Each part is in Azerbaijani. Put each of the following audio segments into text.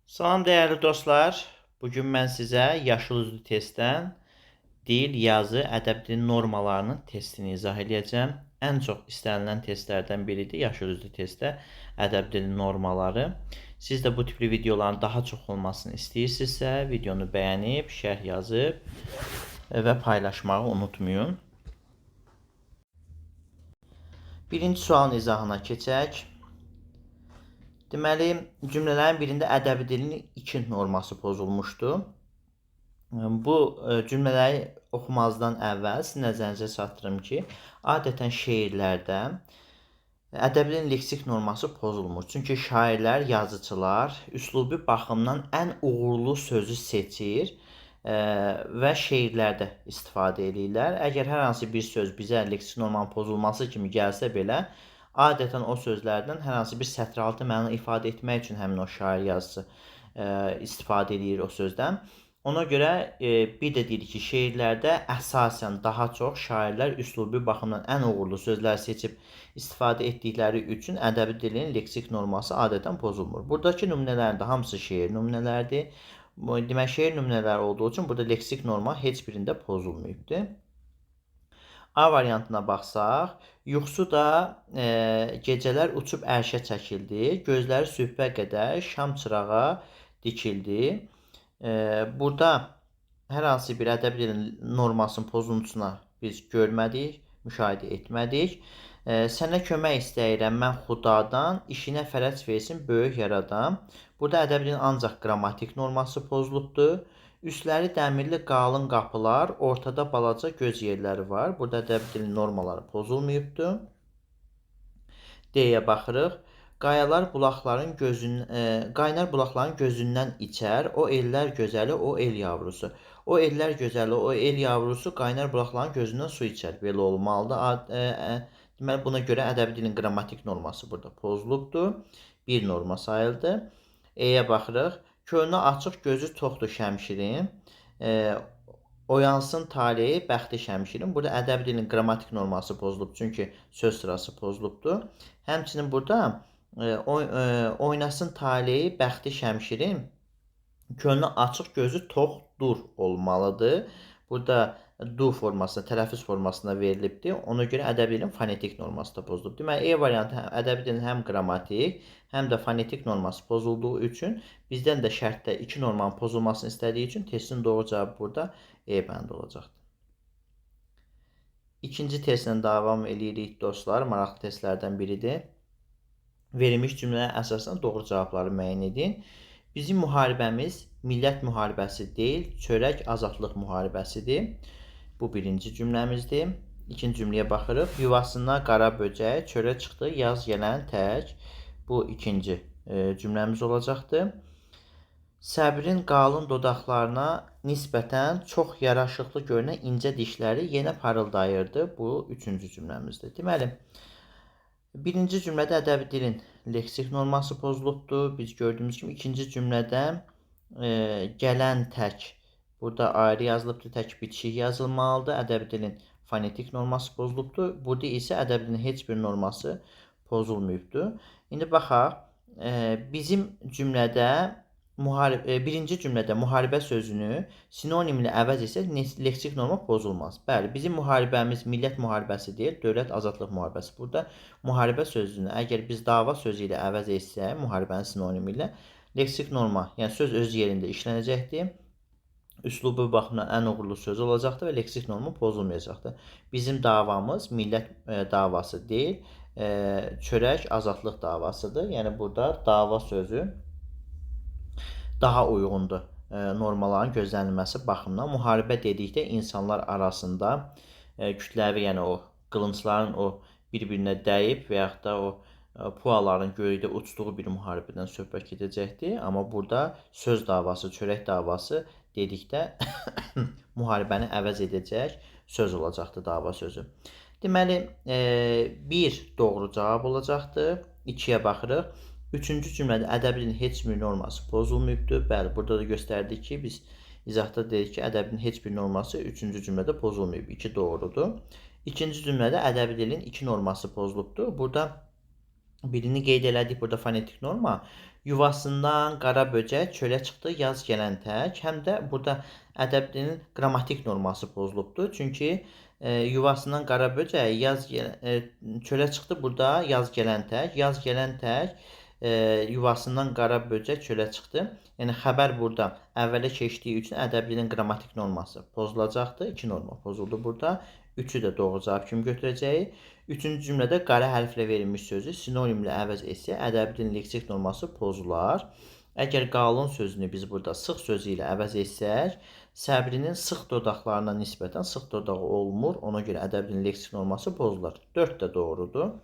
Salam dəyərli dostlar. Bugün mən sizə yaşıl üzlü testdən dil, yazı, ədəb dili normalarının testini izah edəcəm. Ən çox istənilən testlərdən biridir yaşıl üzlü testdə ədəb dili normaları. Siz də bu tipli videoların daha çox olmasını istəyirsinizsə, videonu bəyənib, şərh yazıb və paylaşmağı unutmayın. Birinci sualın izahına keçək. Deməli, cümlələrin birində ədəbi dilin 2 norması pozulmuşdu. Bu cümlələri oxumazdan əvvəl sizin nəzərinizə çatdırım ki, adətən şeirlərdə ədəbi dilin leksik norması pozulmur. Çünki şairlər, yazıçılar üslubi baxımdan ən uğurlu sözü seçir və şeirlərdə istifadə edirlər. Əgər hər hansı bir söz bizə leksik normanın pozulması kimi gəlsə belə, adətən o sözlərdən hər hansı bir sətraltı məna ifadə etmək üçün həmin o şair yazısı istifadə edir o sözdən. Ona görə bir də deyirik ki, şeirlərdə əsasən daha çox şairlər üslubi baxımdan ən uğurlu sözlər seçib istifadə etdikləri üçün ədəbi dilin leksik norması adətən pozulmur. Buradakı nümunələrin də hamısı şeir nümunələrdir. Demək, şeir nümunələri olduğu üçün burada leksik norma heç birində pozulmayıbdır. A variantına baxsaq, yuxusu da gecələr uçub ərşə çəkildi, gözləri sübhə qədər şam çırağa dikildi. Burada hər hansı bir ədəbi dilin normasının pozuntusuna biz görmədik, müşahidə etmədik. Sənə kömək istəyirəm mən Xudadan, işinə fərəc versin böyük yaradan. Burada ədəbi dilin ancaq qrammatik norması pozulubdur. Üstləri dəmirli qalın qapılar, ortada balaca göz yerləri var. Burada ədəbi dilin normaları pozulmayıbdır. D-yə baxırıq. Qaynar bulaqların gözündən içər, o ellər gözəli, o el yavrusu. O ellər gözəli, o el yavrusu qaynar bulaqların gözündən su içər. Belə olmalıdır. Deməli, buna görə ədəbi dilin qrammatik norması burada pozulubdur. Bir norma sayıldı. E-yə baxırıq. Könlü açıq, gözü toxdur şəmşirin. Oyansın taleyi, bəxti şəmşirin. Burada ədəbi dilin qrammatik norması pozulub, çünki söz sırası pozulubdur. Həmçinin burada oynasın taleyi, bəxti şəmşirin. Könlü açıq, gözü toxdur olmalıdır. Burada du formasında, tələffüz formasında verilibdir. Ona görə ədəbi dilin fonetik norması da pozulub. Deməli, E variantı ədəbi dilin həm qrammatik, həm də fonetik norması pozulduğu üçün bizdən də şərtdə 2 normanın pozulmasını istədiyi üçün testin doğru cavabı burada E bəndi olacaqdır. İkinci testlə davam edirik dostlar. Maraqlı testlərdən biridir. Verilmiş cümləyə əsasən doğru cavabları müəyyən edin. Bizim müharibəmiz millət müharibəsi deyil, çörək azadlıq müharibəsidir. Bu birinci cümləmizdir. İkinci cümləyə baxırıq. Yuvasına qara böcək, çölə çıxdı, yaz gələn tək. Bu ikinci cümləmiz olacaqdır. Səbrin qalın dodaqlarına nisbətən çox yaraşıqlı görünən incə dişləri yenə parıldayırdı. Bu üçüncü cümləmizdir. Deməli, birinci cümlədə ədəbi dilin leksik norması pozulubdur. Biz gördüyümüz kimi ikinci cümlədə gələn tək. Burada ayrı yazılıbdır, tək bitişik yazılmalıdır. Ədəbi dilin fonetik norması pozulubdur. Burada isə ədəbi dilin heç bir norması pozulmayıbdır. İndi baxaq, bizim cümlədə birinci cümlədə müharibə sözünü sinonimlə əvəz etsək leksik norma pozulmaz. Bəli, bizim müharibəmiz millət müharibəsi deyil, dövlət azadlıq müharibəsi. Burada müharibə sözünü əgər biz dava sözü ilə əvəz etsək, müharibənin sinonimi ilə leksik norma, yəni söz öz yerində işlənəcəkdir. Üslubu baxımdan ən uğurlu söz olacaqdır və leksik norma pozulmayacaqdır. Bizim davamız millət davası deyil, çörək azadlıq davasıdır. Yəni burada dava sözü daha uyğundur normalların gözlənilməsi baxımından. Müharibə dedikdə insanlar arasında kütləvi, yəni o qılıncların o bir-birinə dəyib və yaxud da o puaların göydə uçduğu bir müharibədən söhbət gedəcəkdir. Amma burada söz davası, çörək davası dedikdə müharibəni əvəz edəcək söz olacaqdır dava sözü. Deməli, 1 doğru cavab olacaqdır. 2-yə baxırıq. Üçüncü cümlədə ədəbi dilin heç bir norması pozulmayıbdır. Bəli, burada da göstərdik ki, biz izahda dedik ki, ədəbi dilin heç bir norması üçüncü cümlədə pozulmayıb. 2 doğrudur. İkinci cümlədə ədəbi dilin 2 norması pozulubdur. Burada Birini qeyd elədik burada fonetik norma. Yuvasından qara böcək çölə çıxdı, yaz gələn tək. Həm də burada ədəbi dilin qrammatik norması pozulubdur. Çünki yuvasından qara böcək çölə çıxdı, burada yaz gələn tək. Yaz gələn tək yuvasından qara böcək çölə çıxdı. Yəni xəbər burada əvvələ keçdiyi üçün ədəbi dilin qrammatik norması pozulacaqdır. 2 norma pozuldu burada. 3-ü də doğru cavab kimi götürəcəyik. Üçüncü cümlədə qara hərflə verilmiş sözü sinonimlə əvəz etsək, ədəbi dilin leksik norması pozular. Əgər qalın sözünü biz burada sıx sözü ilə əvəz etsək, Səbrinin sıx dodaqlarına nisbətən sıx dodağı olmur. Ona görə ədəbi dilin leksik norması pozular. 4 də doğrudur.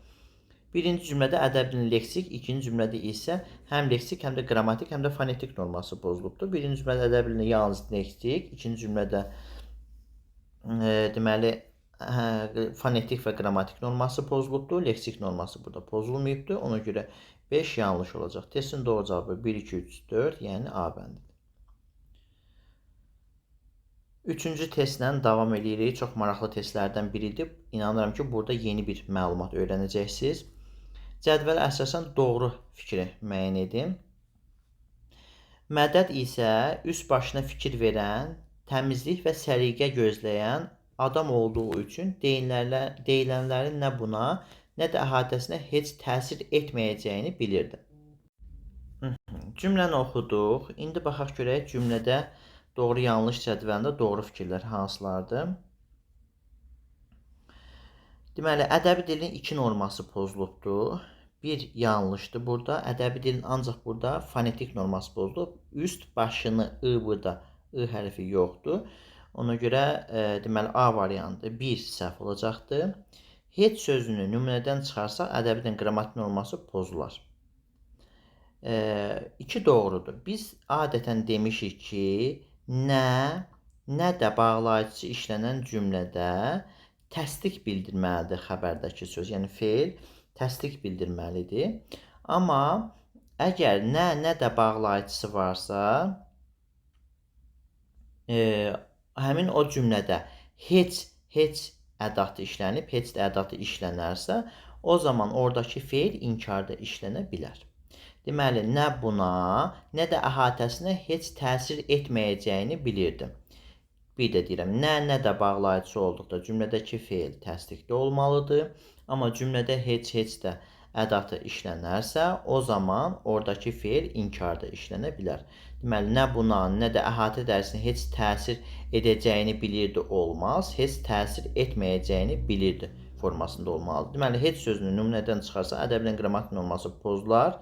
Birinci cümlədə ədəbi dilin leksik, ikinci cümlədə isə həm leksik, həm də qrammatik, həm də fonetik norması pozulubdur. Birinci cümlədə ədəbi dilin yalnız leksik, ikinci cümlədə deməli fonetik və qrammatik norması pozulubdur. Leksik norması burada pozulmayıbdır. Ona görə 5 yanlış olacaq. Testin doğru cavabı 1, 2, 3, 4, yəni A bəndidir. Üçüncü testlə davam edirik. Çox maraqlı testlərdən biridir. İnanıram ki, burada yeni bir məlumat öyrənəcəksiniz. Cədvələ əsasən doğru fikri müəyyən edin. Mədəd isə üst başına fikir verən, təmizlik və səliqə gözləyən adam olduğu üçün deyilənlərin nə buna, nə də əhatəsinə heç təsir etməyəcəyini bilirdi. Cümləni oxuduq. İndi baxaq görək cümlədə doğru yanlış cədvəlində doğru fikirlər hansılardır? Deməli, ədəbi dilin 2 norması pozulubdur. Bir yanlışdır burada. Ədəbi dilin ancaq burada fonetik norması pozulub. Üst başını burada I hərfi yoxdur. Ona görə deməli A variantı 1 səhv olacaqdır. Heç sözünü nümunədən çıxarsaq ədəbi dilin qrammatik norması pozular. 2 doğrudur. Biz adətən demişik ki, nə də bağlayıcı işlənən cümlədə təsdiq bildirməlidir xəbərdəki söz. Yəni feil təsdiq bildirməlidir. Amma əgər nə də bağlayıcısı varsa, həmin o cümlədə heç ədatı işlənib, heç də ədatı işlənərsə, o zaman oradakı feil inkarda işlənə bilər. Deməli, nə buna, nə də əhatəsinə heç təsir etməyəcəyini bilirdi. Bir də deyirəm, nə də bağlayıcısı olduqda cümlədəki feil təsdiqdə olmalıdır. Amma cümlədə heç də ədatı işlənərsə, o zaman oradakı feil inkarda işlənə bilər. Deməli, nə buna, nə də əhatə dərsinə heç təsir edəcəyini bilirdi olmaz, heç təsir etməyəcəyini bilirdi formasında olmalıdır. Deməli, heç sözünü nümunədən çıxarsa, ədəbi dilin qrammatik norması pozular.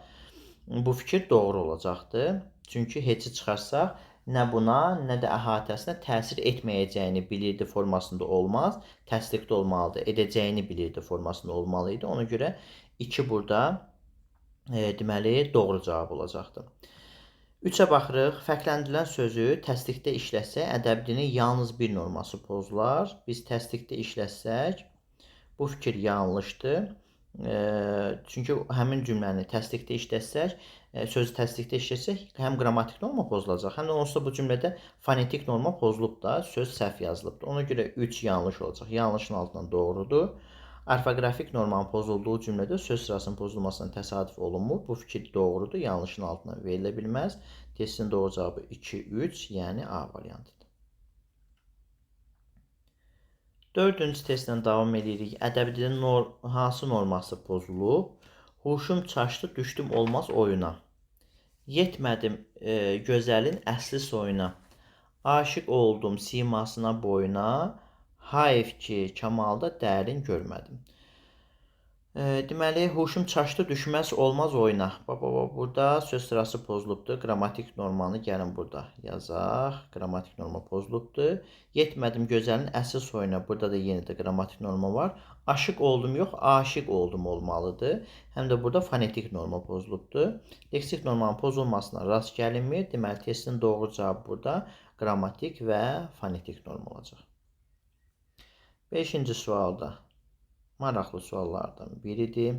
Bu fikir doğru olacaqdır. Çünki heçi çıxarsaq, nə buna, nə də əhatəsinə təsir etməyəcəyini bilirdi formasında olmaz. Təsdiqdə olmalıdır. Edəcəyini bilirdi formasında olmalıydı. Ona görə 2 burada deməli doğru cavab olacaqdır. 3-ə baxırıq. Fərqləndirilən sözü təsdiqdə işlətsək, ədəbi dilin yalnız bir norması pozular. Biz təsdiqdə işlətsək, bu fikir yanlışdır. Çünki həmin cümləni təsdiqdə işlətsək, sözü təsdiqdə işlətsək, həm qrammatik norma pozulacaq, həm də onsuz da bu cümlədə fonetik norma pozulub da, söz səhv yazılıbdır. Ona görə 3 yanlış olacaq. Yanlışın altından doğrudur. Orfoqrafik normanın pozulduğu cümlədə söz sırasının pozulmasına təsadüf olunmur. Bu fikir doğrudur. Yanlışın altına verilə bilməz. Testin doğru cavabı 2, 3, yəni A variantıdır. Dördüncü testlə davam edirik. Ədəbi dilin hansı norması pozulub? Huşum çaşdı, düşdüm olmaz oyuna. Yetmədim gözəlin əsli soyuna. Aşiq oldum simasına boyuna. Hayf ki, kamalda dərin görmədim. Deməli, huşum çaşdı, düşməz olmaz oyuna. Burada söz sırası pozulubdur. Qrammatik normanı gəlin burada yazaq. Qrammatik norma pozulubdur. Yetmədim gözəlin əsl soyuna. Burada da yenə də qrammatik norma var. Aşıq oldum yox, aşiq oldum olmalıdır. Həm də burada fonetik norma pozulubdur. Leksik normanın pozulmasına rast gəlinmir. Deməli, testin doğru cavabı burada qrammatik və fonetik norma olacaq. 5-ci sualda maraqlı suallardan biridir.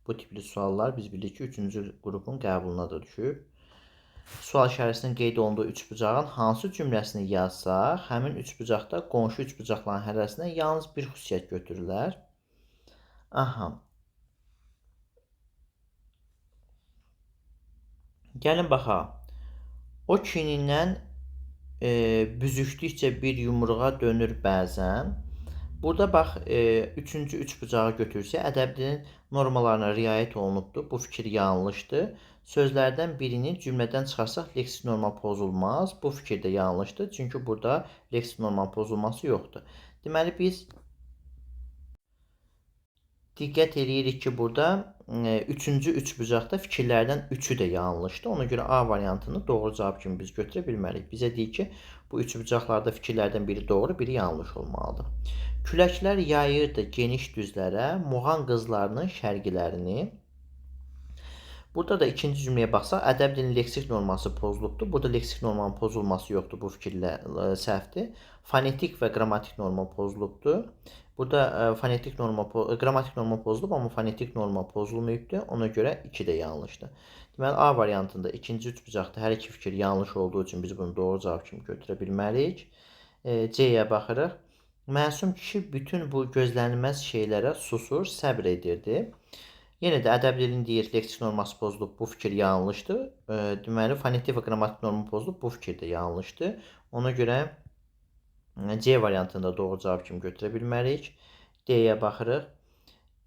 Bu tipli suallar biz bilirik ki, 3-cü qrupun qəbuluna da düşüb. Sual işarəsinin qeyd olunduğu üçbucağın hansı cümləsini yazsaq, həmin üçbucaqda qonşu üçbucaqların hərəsindən yalnız bir xüsusiyyət götürürlər. Aha, Gəlin baxaq. O kinindən büzüşdükcə bir yumruğa dönür bəzən. Burada bax, üçüncü üç bucağı götürsək, ədəbi dilin normalarına riayət olunubdur. Bu fikir yanlışdır. Sözlərdən birini cümlədən çıxarsaq leksik norma pozulmaz. Bu fikir də yanlışdır. Çünki burada leksik norma pozulması yoxdur. Deməli, biz diqqət eləyirik ki, burada üçüncü üç bucaqda fikirlərdən üçü də yanlışdır. Ona görə A variantını doğru cavab kimi biz götürə bilmərik. Bizə deyir ki, bu üç bucaqlarda fikirlərdən biri doğru, biri yanlış olmalıdır. Küləklər yayırdı geniş düzlərə, muğan qızlarının şərqilərini. Burada da ikinci cümləyə baxsaq, ədəb dilinin leksik norması pozulubdur. Burada leksik normanın pozulması yoxdur, bu fikirlə səhvdir. Fonetik və qrammatik norma pozulubdur. Burada qrammatik norma pozulub, amma fonetik norma pozulmayıbdır. Ona görə 2 də yanlışdır. Deməli, A variantında ikinci üç bucaqda hər iki fikir yanlış olduğu üçün biz bunu doğru cavab kimi götürə bilmərik. C-yə baxırıq. Məsum kişi bütün bu gözlənilməz şeylərə susur, səbr edirdi. Yenə də ədəbi dilin deyir, leksik norması pozulub, bu fikir yanlışdır. Deməli, fonetik və qrammatik norma pozulub, bu fikir də yanlışdır. Ona görə C variantında doğru cavab kimi götürə bilmərik. D-yə baxırıq.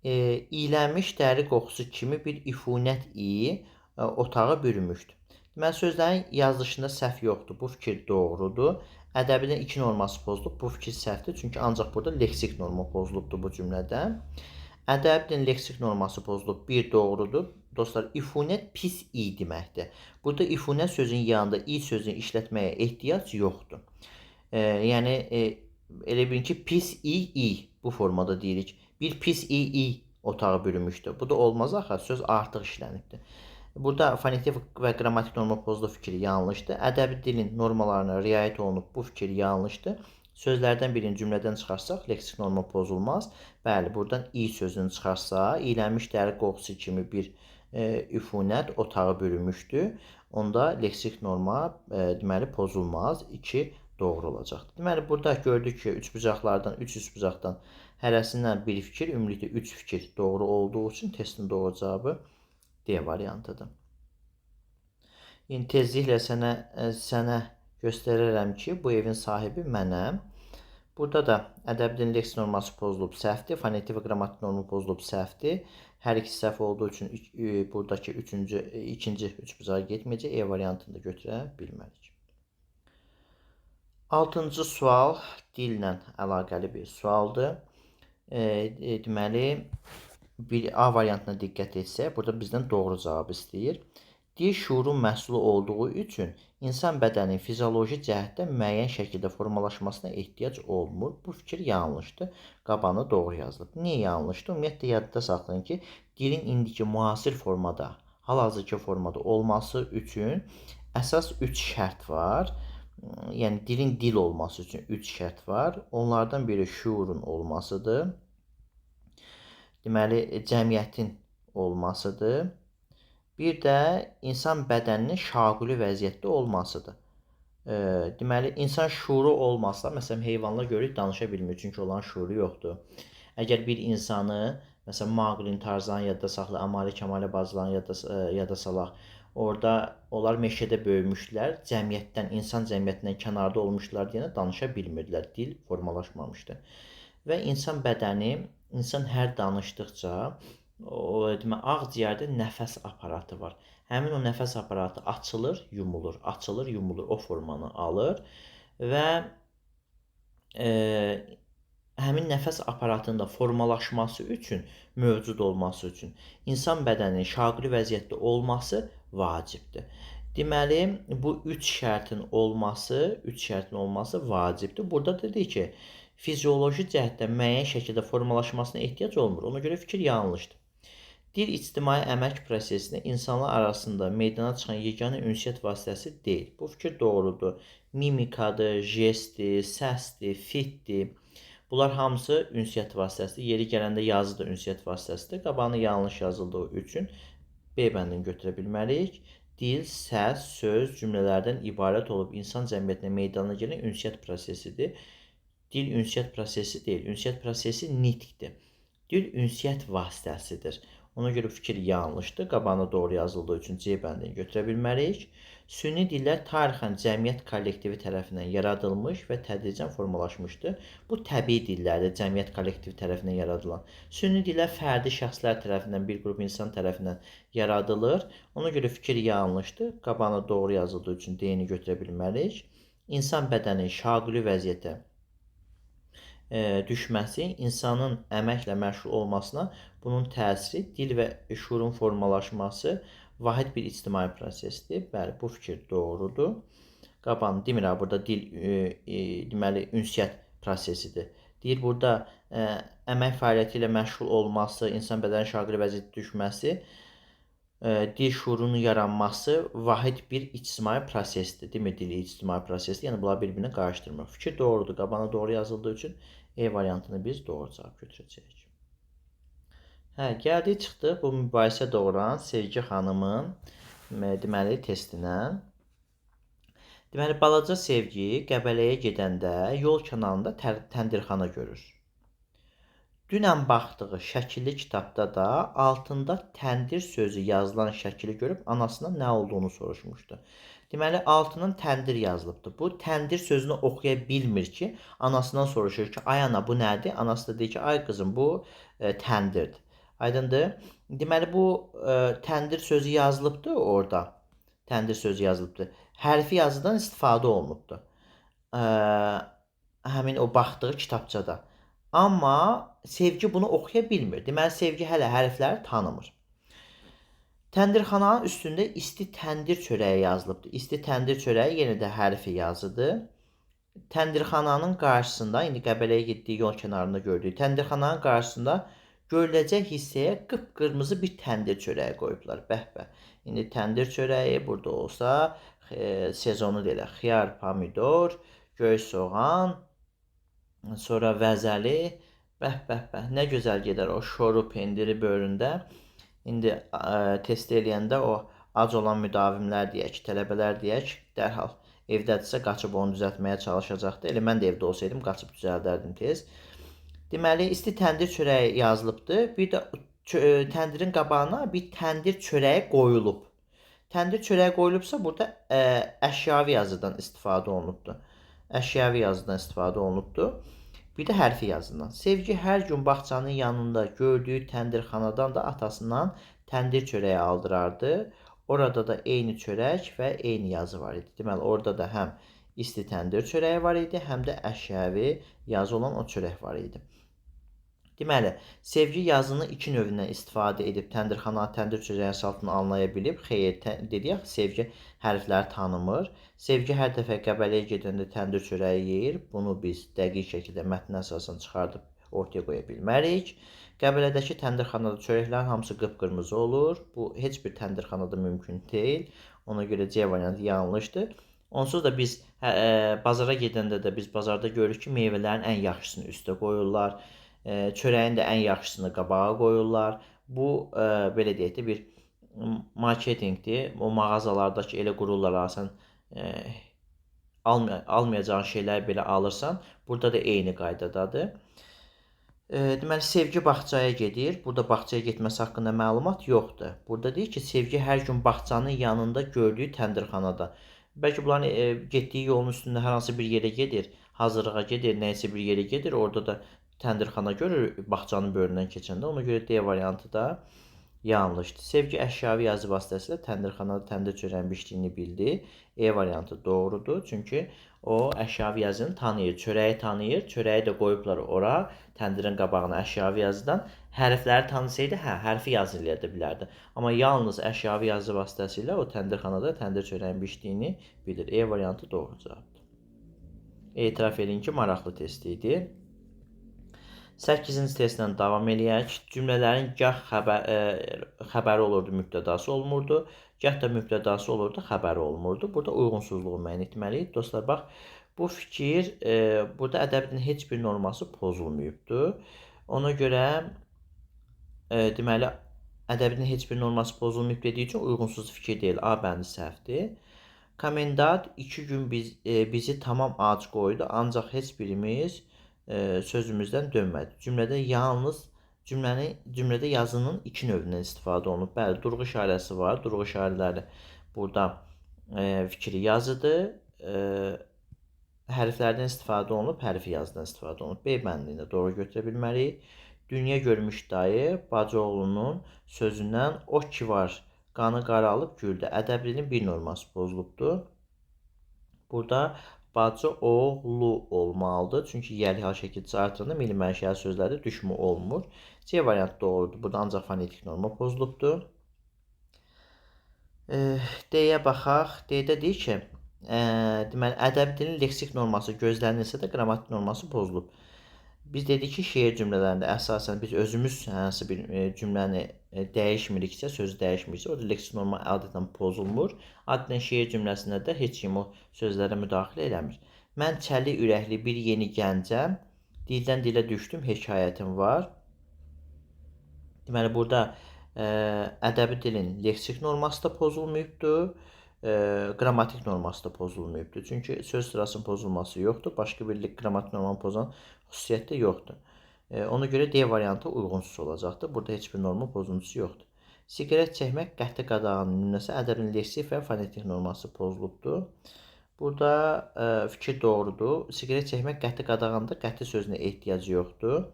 İylənmiş dəri qoxusu kimi bir ifunət iyi otağı bürümüşdü. Deməli, sözlərin yazılışında səhv yoxdur. Bu fikir doğrudur. Ədəbi dilin 2 norması pozulub, bu fikir səhvdir. Çünki ancaq burada leksik norma pozulubdur bu cümlədə. Ədəbi dilin leksik norması pozulub, bir doğrudur. Dostlar, ifunət pis iyi deməkdir. Burada ifunət sözün yanında i sözünü işlətməyə ehtiyac yoxdur. Yəni, elə bilin ki, pis i bu formada deyirik. Bir pis i otağı bürümüşdür. Bu da olmaz axı, söz artıq işlənibdir. Burada fonetik və qrammatik norma pozulub fikri yanlışdır. Ədəbi dilin normalarına riayət olunub, bu fikir yanlışdır. Sözlərdən birini cümlədən çıxarsaq, leksik norma pozulmaz. Bəli, buradan i sözünü çıxarsaq, iylənmiş dəri qoxusu kimi bir üfunət otağı bürümüşdür. Onda leksik norma deməli pozulmaz. 2 doğru olacaqdır. Deməli, burada gördük ki, üç bucaqlardan, üç bucaqdan hərəsindən bir fikir, ümumilikdə 3 fikir doğru olduğu üçün testin doğru cavabı D variantıdır. İndi tezliklə sənə göstərərəm ki, bu evin sahibi mənəm. Burada da ədəbi dilin leksik norması pozulub, səhvdir. Fonetik və qrammatik norma pozulub, səhvdir. Hər ikisi səhv olduğu üçün buradakı ikinci üç bucağa getməyəcək. E variantını da götürə bilmərik. 6-cı sual dillə əlaqəli bir sualdır. Deməli, A variantına diqqət etsək, burada bizdən doğru cavab istəyir. Dil şuurun məhsulu olduğu üçün insan bədəninin fizioloji cəhətdən müəyyən şəkildə formalaşmasına ehtiyac olmur. Bu fikir yanlışdır. Qabanı doğru yazılıb. Niyə yanlışdır? Ümumiyyətlə, yadda saxlayın ki, dilin indiki müasir formada, hal-hazırki formada olması üçün əsas 3 şərt var. Yəni, dilin dil olması üçün 3 şərt var. Onlardan biri şuurun olmasıdır. Deməli, cəmiyyətin olmasıdır. Bir də insan bədəninin şaquli vəziyyətdə olmasıdır. Deməli, insan şuuru olmasa, məsələn, heyvanlar görürük, danışa bilmir, çünki onların şuuru yoxdur. Əgər bir insanı, məsələn, Maqlin, Tarzan yadda saxla, Amali, Kəmalə bacılarını yadda salaq, orada onlar meşədə böyümüşdülər, cəmiyyətdən, insan cəmiyyətindən kənarda olmuşlar deyənə danışa bilmirdilər, dil formalaşmamışdı. Və insan bədəni, insan hər danışdıqca, ağciyərdə nəfəs aparatı var. Həmin o nəfəs aparatı açılır, yumulur, açılır, yumulur, o formanı alır və həmin nəfəs aparatının da formalaşması üçün, mövcud olması üçün insan bədəninin şaquli vəziyyətdə olması vacibdir. Deməli, bu 3 şərtin olması vacibdir. Burada dedik ki, fizioloji cəhətdən müəyyən şəkildə formalaşmasına ehtiyac olmur. Ona görə fikir yanlışdır. Dil ictimai əmək prosesində insanlar arasında meydana çıxan yeganə ünsiyyət vasitəsi deyil. Bu fikir doğrudur. Mimikadır, jestdir, səsdir, fitdir. Bunlar hamısı ünsiyyət vasitəsidir. Yeri gələndə yazı da ünsiyyət vasitəsidir. Qabağına yanlış yazıldığı üçün B bəndini götürə bilmərik. Dil, səs, söz cümlələrdən ibarət olub insan cəmiyyətinə meydana gələn ünsiyyət prosesidir. Dil ünsiyyət prosesi deyil. Ünsiyyət prosesi nitqdir. Dil ünsiyyət vasitəsidir. Ona görə fikir yanlışdır. Qabağına doğru yazıldığı üçün C bəndini götürə bilmərik. Süni dillər tarixən cəmiyyət kollektivi tərəfindən yaradılmış və tədricən formalaşmışdır. Bu təbii dillərdir, cəmiyyət kollektivi tərəfindən yaradılan. Süni dillər fərdi şəxslər tərəfindən, bir qrup insan tərəfindən yaradılır. Ona görə fikir yanlışdır. Qabağına doğru yazıldığı üçün D-ni götürə bilmərik. İnsan bədəni şaquli vəziyyətə düşməsi, insanın əməklə məşğul olmasına bunun təsiri, dil və şuurun formalaşması vahid bir ictimai prosesdir. Bəli, bu fikir doğrudur. Qaban demirəm, burada dil deməli ünsiyyət prosesidir. Deyir burada əmək fəaliyyəti ilə məşğul olması, insan bədəni şaqili vəziyyətə düşməsi, dil şuurunun yaranması vahid bir ictimai prosesdir. Demir dili ictimai prosesdir. Yəni bunlar bir-birini qarışdırmır. Fikir doğrudur. Qabana doğru yazıldığı üçün E variantını biz doğru cavab götürəcəyik. Gəldik çıxdıq bu mübahisə doğuran Sevgi xanımın deməli testinə. Deməli balaca Sevgi Qəbələyə gedəndə yol kənarında təndirxana görür. Dünən baxdığı şəkilli kitabda da altında təndir sözü yazılan şəkili görüb anasından nə olduğunu soruşmuşdu. Deməli altından təndir yazılıbdı. Bu təndir sözünü oxuya bilmir ki, anasından soruşur ki, ay ana bu nədir? Anası da deyir ki, ay qızım bu təndirdir. Aydındır? Deməli bu təndir sözü yazılıbdı orada. Təndir sözü yazılıbdı. Hərfi yazıdan istifadə olunubdu. Həmin o baxdığı kitabçada. Amma Sevgi bunu oxuya bilmir. Deməli Sevgi hələ hərfləri tanımır. Təndirxananın üstündə isti təndir çörəyi yazılıbdır. İsti təndir çörəyi yenə də hərfi yazıdır. Təndirxananın qarşısında, indi Qəbələyə getdiyi yol kənarında gördüyü təndirxananın qarşısında görüləcək hissəyə qıpqırmızı bir təndir çörəyi qoyublar. Bəh-bəh. İndi təndir çörəyi burada olsa, sezonu deyilə. Xiyar, pomidor, göy soğan, sonra vəzəli. Bəh-bəh-bəh. Nə gözəl gedər o şoru pendiri böhründə. İndi test eləyəndə o ac olan müdavimlər deyək, tələbələr deyək, dərhal evdədirsə qaçıb onu düzəltməyə çalışacaqdı. Elə mən də evdə olsaydım qaçıb düzəldərdim tez. Deməli, isti təndir çörəyi yazılıbdı. Bir də təndirin qabağına bir təndir çörəyi qoyulub. Təndir çörəyi qoyulubsa, burada əşyavi yazıdan istifadə olunubdur. Əşyavi yazıdan istifadə olunubdur. Bir də hərfi yazıdan. Sevgi hər gün bağçanın yanında gördüyü təndirxanadan da atasından təndir çörəyi aldırardı. Orada da eyni çörək və eyni yazı var idi. Deməli, orada da həm isti təndir çörəyi var idi, həm də əşyavi yazı olan o çörək var idi. Deməli, Sevgi yazını iki növündən istifadə edib təndirxana, təndir çörəyi saltını anlaya bilib. Xeyr, dedik, Sevgi hərfləri tanımır. Sevgi hər dəfə Qəbələyə gedəndə təndir çörəyi yeyir. Bunu biz dəqiq şəkildə mətnə əsasən çıxardıb ortaya qoya bilmərik. Qəbələdəki təndirxanada çörəklərin hamısı qıpqırmızı olur. Bu heç bir təndirxanada mümkün deyil. Ona görə C variantı yanlışdır. Onsuz da biz bazara gedəndə də biz bazarda görürük ki, meyvələrin ən yaxşısını üstə qoyurlar. Çörəyin də ən yaxşısını qabağa qoyurlar. Bu belə deyək də bir marketinqdir. O mağazalardakı elə qururlar sən almayacağın şeyləri belə alırsan. Burada da eyni qaydadadır. Deməli Sevgi bağçaya gedir. Burada bağçaya getməsi haqqında məlumat yoxdur. Burada deyir ki, Sevgi hər gün bağçanın yanında gördüyü təndirxanada. Bəlkə bunların getdiyi yolun üstündə hər hansı bir yerə gedir, hazırlığa gedir, nəyəsə bir yerə gedir. Orada da təndirxana görür bağçanın böhründən keçəndə. Ona görə D variantı da yanlışdır. Sevgi əşyavi yazı vasitəsilə təndirxanada təndir çörəyin bişdiyini bildi. E variantı doğrudur. Çünki o əşyavi yazını tanıyır, çörəyi tanıyır. Çörəyi də qoyublar ora, təndirin qabağına əşyavi yazıdan. Hərfləri tanısaydı, hərfi yazı eləyə bilərdi. Amma yalnız əşyavi yazı vasitəsilə o təndirxanada təndir çörəyin bişdiyini bilir. E variantı doğru cavabdır. Etiraf edin ki, maraqlı test idi. 8-ci testlə davam eləyək. Cümlələrin gah xəbəri olurdu, mübtədası olmurdu. Gah da mübtədası olurdu, xəbəri olmurdu. Burada uyğunsuzluğu müəyyən etməliyik. Dostlar, bax, bu fikir, burada ədəbiyyatın heç bir norması pozulmayıbdır. Ona görə, deməli, ədəbiyyatın heç bir norması pozulmayıb dediyi üçün uyğunsuz fikir deyil. A bəndi səhvdir. Komendant 2 gün bizi tamam ac qoydu, ancaq heç birimiz sözümüzdən dönmədi. Cümlədə yalnız Cümlədə yazının iki növündən istifadə olunub. Bəli, durğu işarəsi var. Durğu işarələri burada fikri yazıdır. Hərflərdən istifadə olunub, hərfi yazıdan istifadə olunub. B bəndində doğru götürə bilməliyik. Dünya görmüş dayı bacıoğlunun sözündən o ki var, qanı qaralıb güldü. Ədəbi dilin bir norması pozulubdur. Burada bacıoğlu olmalıdır. Çünki yəli hal şəkildə artırında milli mənşəli sözlərdə düşmə olmur. C variantı doğrudur. Burada ancaq fonetik norma pozulubdur. D-yə baxaq. D-də deyir ki, deməli, ədəbi dilin leksik norması gözlənilsə də qrammatik norması pozulub. Biz dedik ki, şeir cümlələrində əsasən biz özümüz hansı bir cümləni dəyişmiriksə, sözü dəyişmiriksə, orada leksik norma adətən pozulmur. Adətən şeir cümləsində də heç kim o sözlərə müdaxilə eləmir. Mən çəli ürəkli bir yeni gəncəm, dildən dilə düşdüm, hekayətim var. Deməli, burada ədəbi dilin leksik norması da pozulmayıbdır. Qrammatik norması da pozulmayıbdır. Çünki söz sırasının pozulması yoxdur. Başqa bir qrammatik normanı pozan xüsusiyyət də yoxdur. Ona görə D variantı uyğunsuz olacaqdır. Burada heç bir norma pozuntusu yoxdur. Siqaret çəkmək qəti qadağanın nümunəsi ədəbin leksik və fonetik norması pozulubdur. Burada fikir doğrudur. Siqaret çəkmək qəti qadağandır. Qəti sözünə ehtiyacı yoxdur.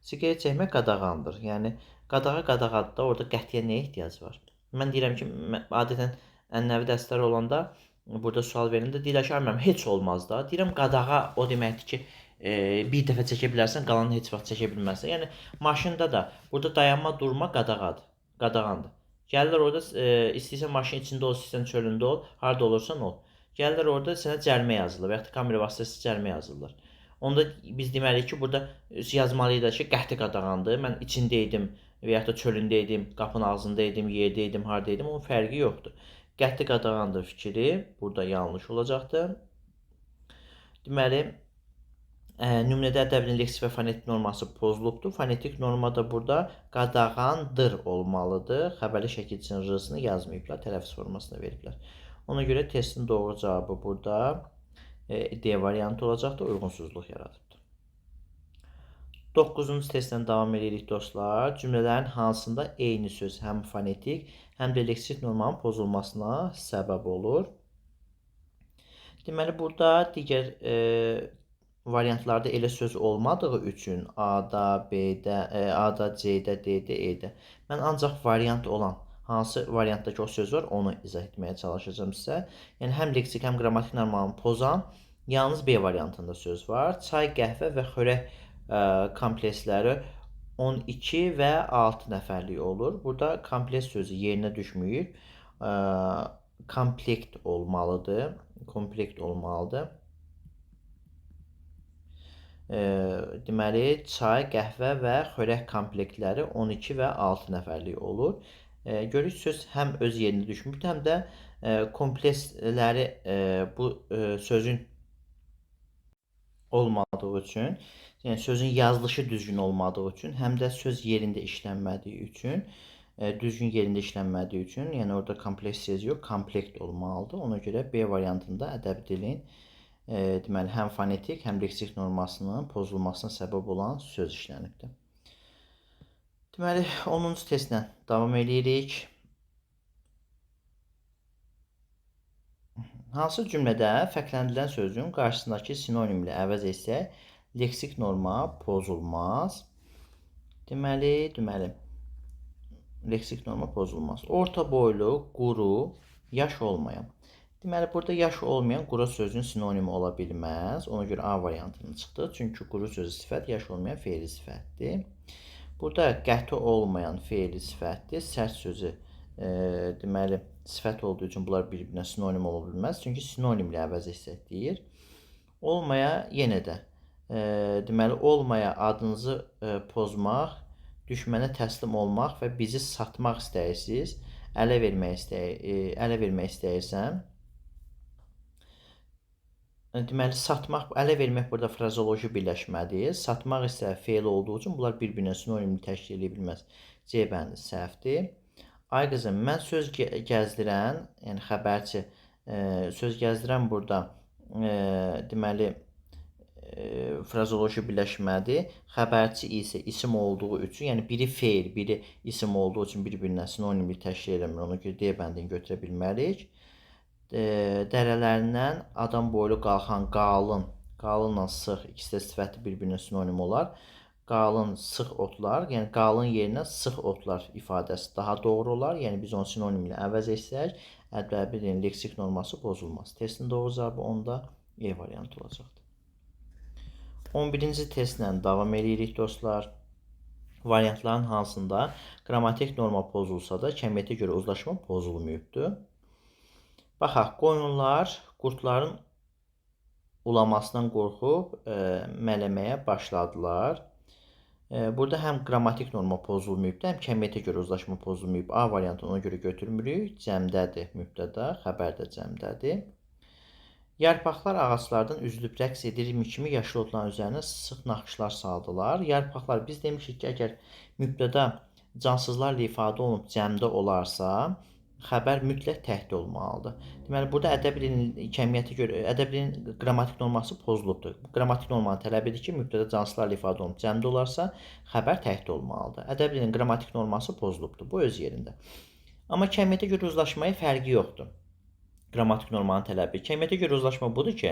Siqaret çəkmək qadağandır. Yəni qadağa qadağadır da orada qətiyə nəyə ehtiyac var? Mən deyirəm ki, adətən ənənəvi dərslər olanda burada sual verəndə deyirəm heç olmaz da. Deyirəm qadağa o deməkdir ki, bir dəfə çəkə bilərsən, qalanını heç vaxt çəkə bilməzsən. Yəni maşında da burada dayanma, durma qadağadır. Qadağandır. Gəlirlər orada istəyirsən maşın içində ol, istəyirsən çölündə ol, harda olursan ol. Gəlirlər orada sənə cərimə yazılır və ya kamera vasitəsilə cərimə yazırlar. Onda biz deməliyik ki, burada yazmalıyıq ki, qəti qadağandır. Mən içində idim və ya da çölündə idim, qapının ağzında idim, yerdə idim, harda idim, onun fərqi yoxdur. Qəti qadağandır fikri burada yanlış olacaqdır. Deməli, nümunədə ədəbin leksik və fonetik norması pozulubdur. Fonetik norma da burada qadağandır olmalıdır. Xəbərli şəkilçinin r-sını yazmayıblar, tələffüz formasına veriblər. Ona görə testin doğru cavabı burada D variantı olacaqdır, uyğunsuzluq yaradıbdır. 9-cu testdən davam edirik dostlar. Cümlələrin hansında eyni söz həm fonetik, həm də leksik normanın pozulmasına səbəb olur. Deməli, burada digər variantlarda elə söz olmadığı üçün A-da, B-də, A-da, C-də, D-də, E-də mən ancaq variant olan hansı variantdakı o söz var, onu izah etməyə çalışacağım sizə. Yəni, həm leksik, həm qrammatik normanı pozan yalnız B variantında söz var. Çay, qəhvə və xörək kompleksləri 12 və 6 nəfərlik olur. Burada kompleks sözü yerinə düşməyir. Komplekt olmalıdır. Komplekt olmalıdır. Deməli, çay, qəhvə və xörək komplektləri 12 və 6 nəfərlik olur. Görürük, söz həm öz yerində düşmür, həm də kompleksləri bu sözün olmadığı üçün, yəni sözün yazılışı düzgün olmadığı üçün, həm də söz yerində işlənmədiyi üçün, düzgün yerində işlənmədiyi üçün, yəni orada kompleks söz yox, komplekt olmalıdır. Ona görə B variantında ədəbi dilin deməli, həm fonetik, həm leksik normasının pozulmasına səbəb olan söz işlənibdir. Deməli, 10-cu testlə davam edirik. Hansı cümlədə fərqləndirilən sözün qarşısındakı sinonimlə əvəz etsək, leksik norma pozulmaz. Deməli, leksik norma pozulmaz. Orta boylu, quru, yaş olmayan. Deməli, burada yaş olmayan quru sözün sinonimi ola bilməz. Ona görə A variantını çıxdı. Çünki quru sözü sifət, yaş olmayan fe'li sifətdir. Burada qəti olmayan fe'li sifətdir. Sərt sözü deməli, sifət olduğu üçün bunlar bir-birinə sinonim ola bilməz. Çünki sinonimlə əvəz etsək deyir. Olmaya yenə də deməli, olmaya adınızı pozmaq, düşmənə təslim olmaq və bizi satmaq istəyirsiniz, ələ vermək istəyirsən. Deməli, satmaq, ələ vermək burada frazoloji birləşmədir. Satmaq isə fe'l olduğu üçün bunlar bir-birinə sinonimli təşkil edə bilməz. C bəndi səhvdir. Ay qızım, mən söz gəzdirən, yəni xəbərçi, söz gəzdirən burada deməli, frazoloji birləşmədir. Xəbərçi isə isim olduğu üçün, yəni biri feil, biri isim olduğu üçün bir-birinə sinonimlik təşkil etmir. Ona görə D bəndini götürə bilmərik. Dərələrindən adam boylu qalxan qalın, qalınla sıx ikisi də sifəti bir-birinə sinonim olar. Qalın, sıx otlar, yəni qalın yerinə sıx otlar ifadəsi daha doğru olar. Yəni biz onu sinonim ilə əvəz etsək, ədəbi dilin leksik norması pozulmaz. Testin doğru cavabı onda E variantı olacaqdır. 11-ci testlə davam edirik dostlar. Variantların hansında qrammatik norma pozulsa da kəmiyyətə görə uzlaşma pozulmayıbdır. Baxaq, qoyunlar qurdların ulamasından qorxub mələməyə başladılar. Burada həm qrammatik norma pozulmayıbdır, həm kəmiyyətə görə uzlaşma pozulmayıb. A variantını ona görə götürmürük. Cəmdədir mübtəda, xəbər də cəmdədir. Yarpaqlar ağaclardan üzülüb rəqs edirmiş kimi yaşıl otların üzərinə sıx naxışlar saldılar. Yarpaqlar, biz demişik ki, əgər mübtəda cansızlarla ifadə olunub cəmdə olarsa, xəbər mütləq təkdə olmalıdır. Deməli, burada ədəbi dilin kəmiyyəti görə, ədəbi dilin qrammatik norması pozulubdur. Qrammatik normanı tələb edir ki, mübtəda cansızlarla ifadə olunub cəmdə olarsa, xəbər təkdə olmalıdır. Ədəbi dilin qrammatik norması pozulubdur. Bu öz yerində. Amma kəmiyyətə görə uzlaşmaya fərqi yoxdur. Qrammatik normanı tələbi. Kəmiyyətə görə uzlaşma budur ki,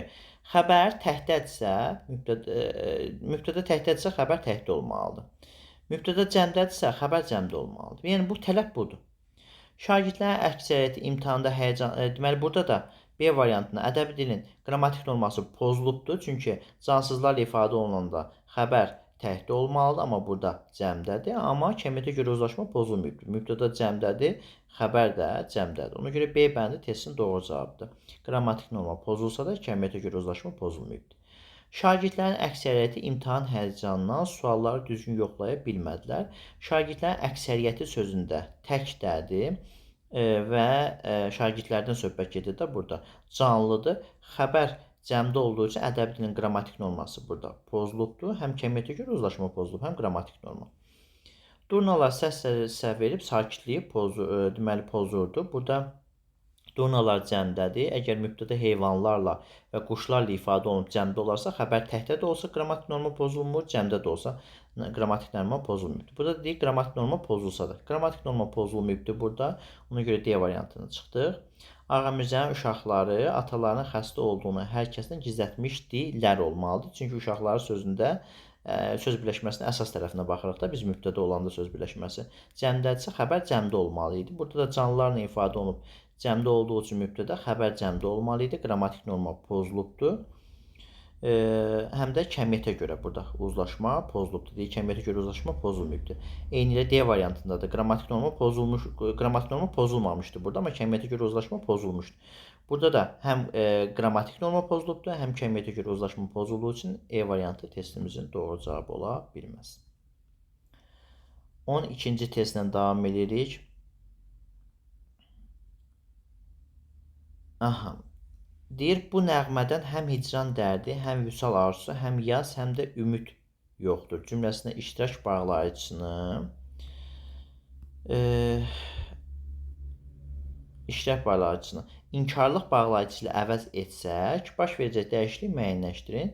xəbər təhdədirsə, mübtəda təhdədirsə, xəbər təhdə olmalıdır. Mübtəda cəmdədirsə, xəbər cəmdə olmalıdır. Yəni bu tələb budur. Şagirdlərin əksəriyyəti imtahanda həyəcan, deməli burada da B variantında ədəbi dilin qrammatik norması pozulubdur. Çünki cansızlarla ifadə olunanda xəbər təkdə olmalıdır, amma burada cəmdədir. Amma kəmiyyətə görə uzlaşma pozulmayıbdır. Mübtəda cəmdədir, xəbər də cəmdədir. Ona görə B bəndi testin doğru cavabıdır. Qrammatik norma pozulsa da kəmiyyətə görə uzlaşma pozulmayıbdır. Şagirdlərin əksəriyyəti imtahan həyəcanından sualları düzgün yoxlaya bilmədilər. Şagirdlərin əksəriyyəti sözündə təkdədir və şagirdlərdən söhbət gedir də burada. Canlıdır. Xəbər cəmdə olduğu üçün ədəbi dilin qrammatik norması burada pozulubdur. Həm kəmiyyətə görə uzlaşma pozulub, həm qrammatik norma. Durnalar səs verib sakitliyi deməli pozurdu. Burada durnalar cəmdədir. Əgər mübtəda heyvanlarla və quşlarla ifadə olunub cəmdə olarsa, xəbər təkdə də olsa qrammatik norma pozulmur, cəmdə də olsa qrammatik norma pozulmuyubdur. Burada deyik qrammatik norma pozulsa da. Qrammatik norma pozulmayıbdır burada. Ona görə D variantını çıxdıq. Ağamirzənin uşaqları atalarının xəstə olduğunu hər kəsdən gizlətmişdilər olmalıdır. Çünki uşaqları sözündə söz birləşməsinin əsas tərəfinə baxırıq da, biz mübtəda olanda söz birləşməsi cəmdədirsə, xəbər cəmdə olmalı idi. Burada da canlılarla ifadə olunub cəmdə olduğu üçün mübtəda xəbər cəmdə olmalı idi. Qrammatik norma pozulubdur. Həm də kəmiyyətə görə burada uzlaşma pozulubdur. Deyək, kəmiyyətə görə uzlaşma pozulmayıbdır. Eynilə D variantında da qrammatik norma pozulmamışdır burada, amma kəmiyyətə görə uzlaşma pozulmuşdur. Burada da həm qrammatik norma pozulubdur, həm kəmiyyətə görə uzlaşma pozulduğu üçün E variantı testimizin doğru cavabı ola bilməz. 12-ci testlə davam edirik. Aha. Deyir, bu nəğmədən həm hicran dərdi, həm vüsal arzusu, həm yaz, həm də ümid yoxdur. Cümləsində iştirak bağlayıcısını inkarlıq bağlayıcısı ilə əvəz etsək, baş verəcək dəyişikliyi müəyyənləşdirin.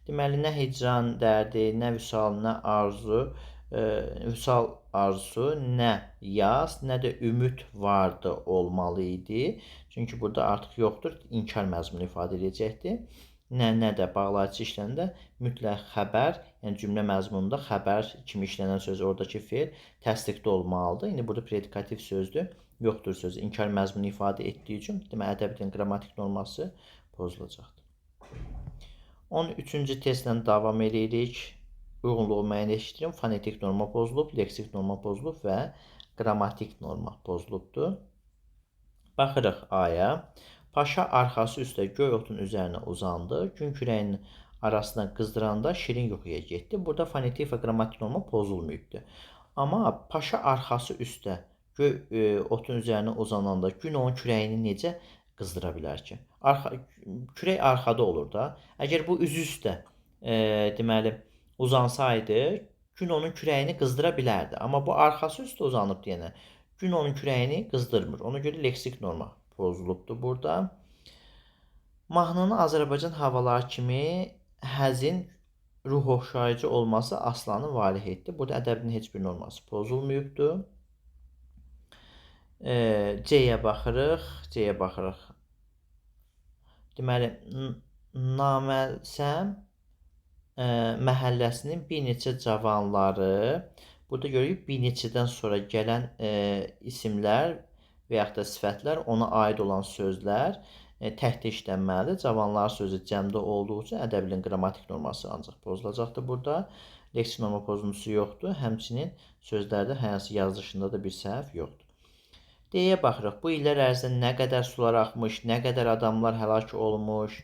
Deməli, nə hicran dərdi, nə vüsal, nə arzu, vüsal arzusu, nə yaz, nə də ümid vardı olmalı idi. Çünki burada artıq yoxdur, inkar məzmunu ifadə edəcəkdir. Nə də bağlayıcı işləndə mütləq xəbər, yəni cümlə məzmununda xəbər kimi işlənən söz, oradakı feil təsdiqdə olmalıdır. İndi burada predikativ sözdür, yoxdur sözü inkar məzmunu ifadə etdiyi üçün, demək, ədəbi dilin qrammatik norması pozulacaqdır. 13-cü testlə davam edirik. Uyğunluğu müəyyənləşdirin. Fonetik norma pozulub, leksik norma pozulub və qrammatik norma pozulubdur. Baxırıq A-ya. Paşa arxası üstə göy otun üzərinə uzandı. Gün kürəyinin arasına qızdıranda şirin yuxuya getdi. Burada fonetik və qrammatik norma pozulmayıbdır. Amma paşa arxası üstə göy otun üzərinə uzananda gün onun kürəyini necə qızdıra bilər ki? Kürək arxada olur da. Əgər bu üzü üstə deməli uzansaydı, gün onun kürəyini qızdıra bilərdi. Amma bu arxası üstə uzanıb deyənə gün onun kürəyini qızdırmır. Ona görə leksik norma pozulubdur burada. Mahnını Azərbaycan havaları kimi həzin, ruh oxşayıcı olması Aslanın Valihedddir. Burada ədəbin heç bir norması pozulmayıbdır. C-yə baxırıq. C-yə baxırıq. Deməli, Naməlsəm məhəlləsinin bir neçə cavanları, burada görürük bir neçədən sonra gələn isimlər və yaxud da sifətlər, ona aid olan sözlər tək-tək işlənməlidir. Cavanlar sözü cəmdə olduğu üçün ədəbin qrammatik norması ancaq pozulacaqdır burada. Leksik norma pozuntusu yoxdur. Həmçinin sözlərdə hər hansı yazılışında da bir səhv yoxdur. D-yə baxırıq. Bu illər ərzində nə qədər sular axmış, nə qədər adamlar həlak olmuş,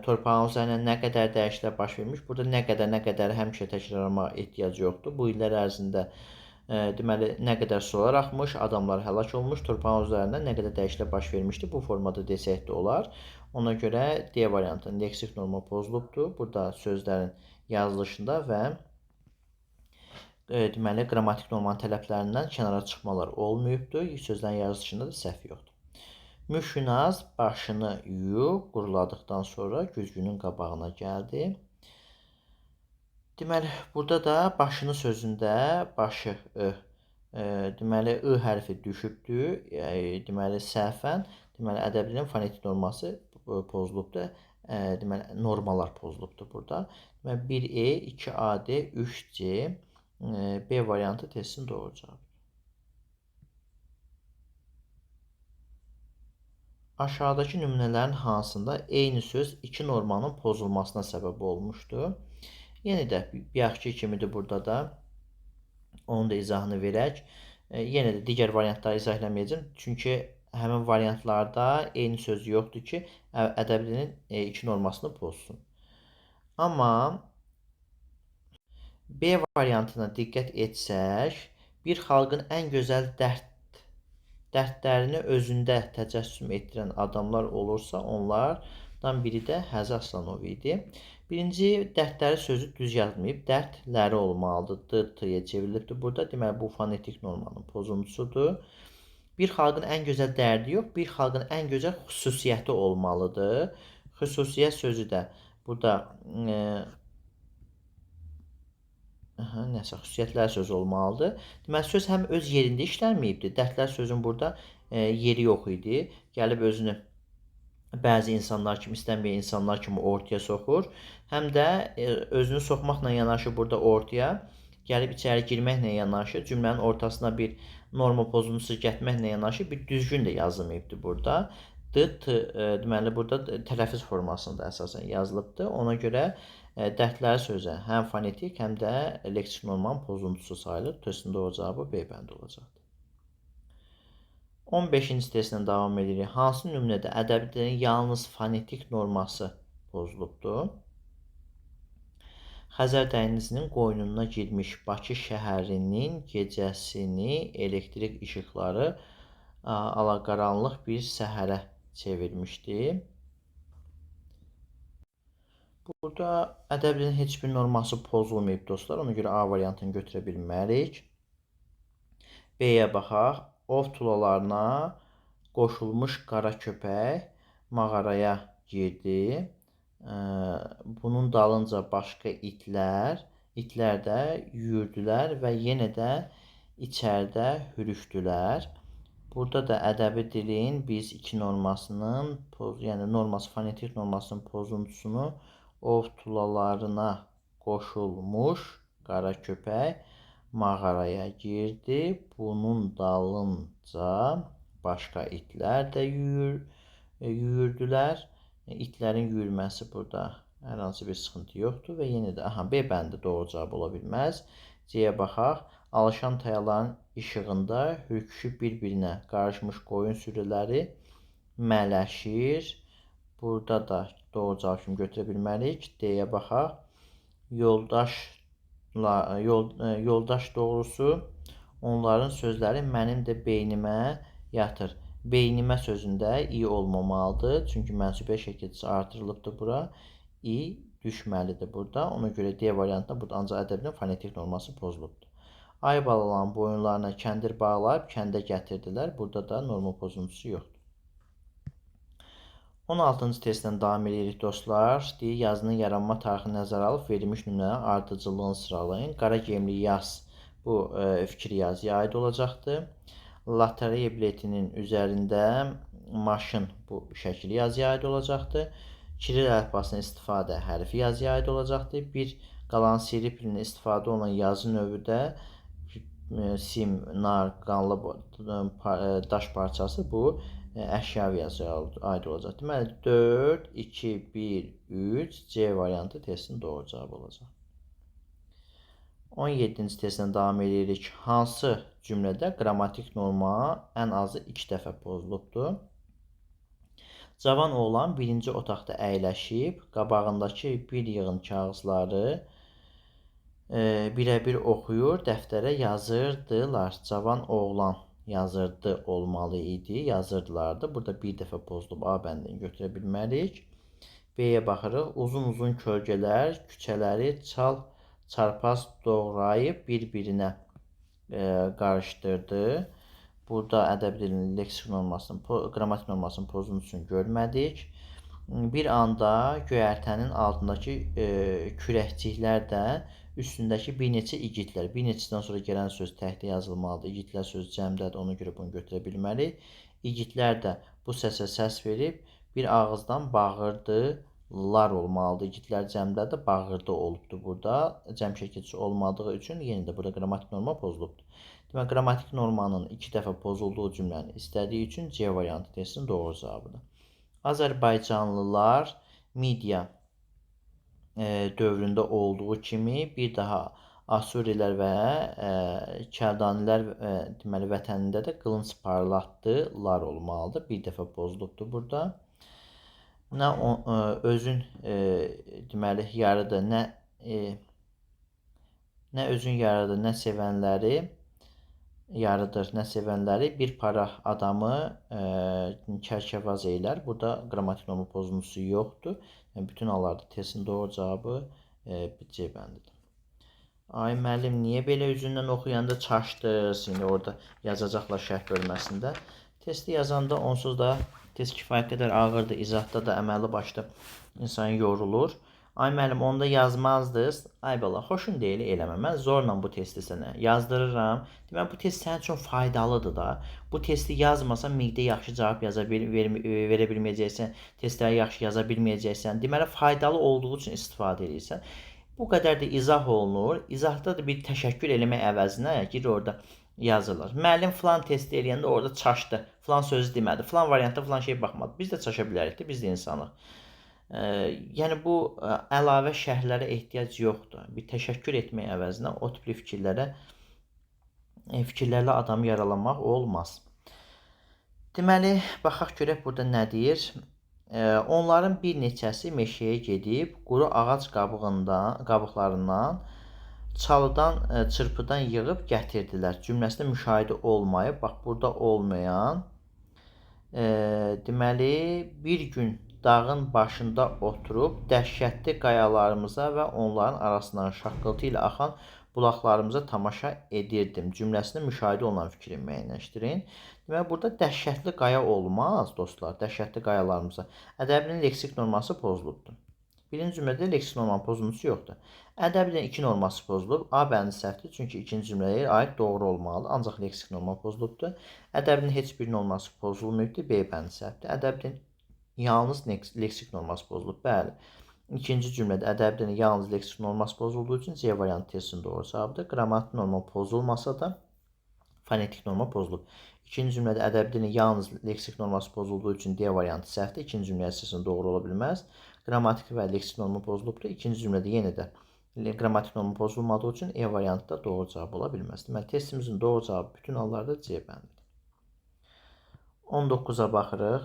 torpağın üzərində nə qədər dəyişikliklər baş vermiş. Burada nə qədər həmişə təkrarlamağa ehtiyac yoxdur. Bu illər ərzində deməli nə qədər sular axmış, adamlar həlak olmuş, torpağın üzərində nə qədər dəyişikliklər baş vermişdi. Bu formada desək də olar. Ona görə D variantının leksik norma pozulubdur. Burada sözlərin yazılışında və deməli, qrammatik normanın tələblərindən kənara çıxmalar olmayıbdır. Sözlərin yazılışında da səhv yoxdur. Müşünaz başını yuyub, quruladıqdan sonra güzgünün qabağına gəldi. Deməli, burada da başını sözündə başı deməli, I hərfi düşübdür. Deməli, səhvən, deməli, ədəbinin fonetik norması pozulubdur. Deməli, normalar pozulubdur burada. Deməli, 1E, 2AD, 3C, B variantı testin doğru cavabıdır. Aşağıdakı nümunələrin hansında eyni söz iki normanın pozulmasına səbəb olmuşdur? Yenə də bayaqki kimidir burada da. Onun da izahını verək. Yenə də digər variantları izah eləməyəcəm. Çünki həmin variantlarda eyni söz yoxdur ki, ədəbinin iki normasını pozsun. Amma B variantına diqqət etsək, bir xalqın ən gözəl dərdlərini özündə təcəssüm etdirən adamlar olursa, onlardan biri də Həzi Aslanov idi. Birinci dərdləri sözü düz yazmayıb, dərdləri olmalıdır, D-yə çevrilibdir burada. Deməli, bu fonetik normanın pozuntusudur. Bir xalqın ən gözəl dərdi yox, bir xalqın ən gözəl xüsusiyyəti olmalıdır. Xüsusiyyət sözü də burada nəsə xüsusiyyətlər sözü olmalıdır. Deməli, söz həm öz yerində işlənməyibdir. Dərdlər sözün burada yeri yox idi. Gəlib özünü bəzi insanlar kimi, istənməyən insanlar kimi ortaya soxur. Həm də özünü soxmaqla yanaşı burada ortaya gəlib içəri girməklə yanaşı cümlənin ortasına bir norma pozuntusu gətirməklə yanaşı bir düzgün də yazılmayıbdır burada. Deməli, burada tələffüz formasında əsasən yazılıbdır. Ona görə dərdləri sözə həm fonetik, həm də leksik normanın pozuntusu sayılır. Testin doğru cavabı B bəndi olacaqdır. 15-ci testlə davam edirik. Hansı nümunədə ədəbi dilin yalnız fonetik norması pozulubdur? Xəzər dənizinin qoynuna girmiş Bakı şəhərinin gecəsini elektrik işıqları alaqaranlıq bir səhərə çevirmişdi. Burada ədəbin heç bir norması pozulmayıb dostlar. Ona görə A variantını götürə bilmərik. B-yə baxaq. Ov tulalarına qoşulmuş qara köpək mağaraya girdi. Bunun dalınca başqa itlər də yüyürdülər və yenə də içəridə hürüşdülər. Burada da ədəbi dilin biz iki normasının, yəni norması, fonetik normasının pozuntusunu ov tulalarına qoşulmuş qara köpək mağaraya girdi. Bunun dalınca başqa itlər də yüyürdülər. İtlərin yüyürməsi burada hər hansı bir sıxıntı yoxdur və yenə də B bəndi doğru cavab ola bilməz. C-yə baxaq. Alışan tayaların işığında hürküşüb bir-birinə qarışmış qoyun sürüləri mələşir. Burada da doğru cavab kimi götürə bilmərik. D-yə baxaq. Yoldaş doğrusu onların sözləri mənim də beynimə yatır. Beynimə sözündə i olmamalıdır. Çünki mənsubiyyə şəkilçisi artırılıbdır bura. I düşməlidir burada. Ona görə D variantında burada ancaq ədəbinin fonetik norması pozulubdur. Ay balaların boyunlarına kəndir bağlayıb kəndə gətirdilər. Burada da norma pozuntusu yoxdur. 16-cı testdən davam edirik dostlar. Deyir, yazının yaranma tarixini nəzərə alıb verilmiş nümunələrin ardıcıllığını sıralayın. Qara geyimli yaz bu fikir yazıya aid olacaqdır. Lotereya biletinin üzərində maşın bu şəkil yazıya aid olacaqdır. Kiril əlifbasının istifadə hərfi yazıya aid olacaqdır. Bir qalan seri pilinin istifadə olunan yazı növü də sim, nar, qanlı daş parçası bu əşyavi yazıya aid olacaq. Deməli 4, 2, 1, 3 C variantı testin doğru cavabı olacaq. 17-ci testdən davam edirik. Hansı cümlədə qrammatik norma ən azı 2 dəfə pozulubdur? Cavan oğlan birinci otaqda əyləşib, qabağındakı bir yığın kağızları birə-bir oxuyur, dəftərə yazırdılar. Cavan oğlan yazırdı olmalı idi, yazırdılardı. Burada bir dəfə pozulub A bəndini götürə bilmərik. B-yə baxırıq. Uzun-uzun kölgələr küçələri çarpaz doğrayıb bir-birinə qarışdırdı. Burada ədəbi dilin leksik normasının, qrammatik normasının pozuntusunu görmədik. Bir anda göyərtənin altındakı kürəkciklər də üstündəki bir neçə igidlər. Bir neçədən sonra gələn söz təhdə yazılmalıdır. İgidlər sözü cəmdədir, ona görə bunu götürə bilmərik. İgidlər də bu səsə səs verib bir ağızdan bağırdılar olmalıdır. İgidlər cəmdədir, bağırdı olubdur burada. Cəm şəkilçisi olmadığı üçün yenə də burada qrammatik norma pozulubdur. Demək, qrammatik normanın 2 dəfə pozulduğu cümləni istədiyi üçün C variantı testin doğru cavabıdır. Azərbaycanlılar media dövründə olduğu kimi bir daha Asurilər və Kəldanilər deməli vətənində də qılınc parlatdılar olmalıdır. Bir dəfə pozulubdur burada. Nə özün deməli yarıdır, nə özün yarıdır, nə sevənləri yarıdır, nə sevənləri bir para adamı kərkəvaz eylər. Burada qrammatik norma pozuntusu yoxdur. Yəni, bütün hallarda testin doğru cavabı C bəndidir. Ay müəllim, niyə belə üzündən oxuyanda çaşdır? Şimdi orada yazacaqlar şərh bölməsində. Testi yazanda onsuz da test kifayət qədər ağırdır. İzahda da əməlli başda insan yorulur. Ay müəllim, onda yazmazdınız. Ay bala, xoşun deyil, eləmə. Mən zorla bu testi sənə yazdırıram. Deməli, bu test sənin üçün faydalıdır da. Bu testi yazmasan, miqdə yaxşı cavab verə bilməyəcəksən, testləri yaxşı yaza bilməyəcəksən. Deməli, faydalı olduğu üçün istifadə edirsən. Bu qədər də izah olunur. İzahda da bir təşəkkür eləmək əvəzinə girir orada yazırlar. Müəllim filan testi eləyəndə orada çaşdı, filan sözü demədi, filan variantda filan şey baxmadı. Biz də çaşa bilərik də, biz də insanıq. Yəni bu əlavə şərhlərə ehtiyac yoxdur. Bir təşəkkür etmək əvəzinə o tipli fikirlərlə adamı yaralamaq olmaz. Deməli, baxaq görək burada nə deyir? Onların bir neçəsi meşəyə gedib quru ağac qabıqlarından çalıdan, çırpıdan yığıb gətirdilər. Cümləsində müşahidə olmayıb. Bax, burada olmayan deməli, bir gün dağın başında oturub dəhşətli qayalarımıza və onların arasından şaqqıltı ilə axan bulaqlarımıza tamaşa edirdim. Cümləsində müşahidə olunan fikri müəyyənləşdirin. Deməli, burada dəhşətli qaya olmaz, dostlar, dəhşətli qayalarımıza. Ədəbinin leksik norması pozulubdur. Birinci cümlədə leksik normanın pozuntusu yoxdur. Ədəbinin 2 norması pozulub. A bəndi səhvdir, çünki ikinci cümləyə aid doğru olmalıdır, ancaq leksik norma pozulubdur. Ədəbinin heç bir norması pozulmayıbdır, B bəndi səhvdir. Ədəbinin yalnız leksik norması pozulub. Bəli. İkinci cümlədə ədəbdən yalnız leksik norması pozulduğu üçün C variantı testinin doğru cavabıdır. Qrammatik norma pozulmasa da fonetik norma pozulub. İkinci cümlədə ədəbdən yalnız leksik norması pozulduğu üçün D variantı səhvdir. İkinci cümlə əsasında doğru ola bilməz. Qrammatik və leksik norma pozulubdur. İkinci cümlədə yenə də qrammatik norma pozulmadığı üçün E variantı da doğru cavab ola bilməz. Deməli, testimizin doğru cavabı bütün hallarda C bəndidir. 19-a baxırıq.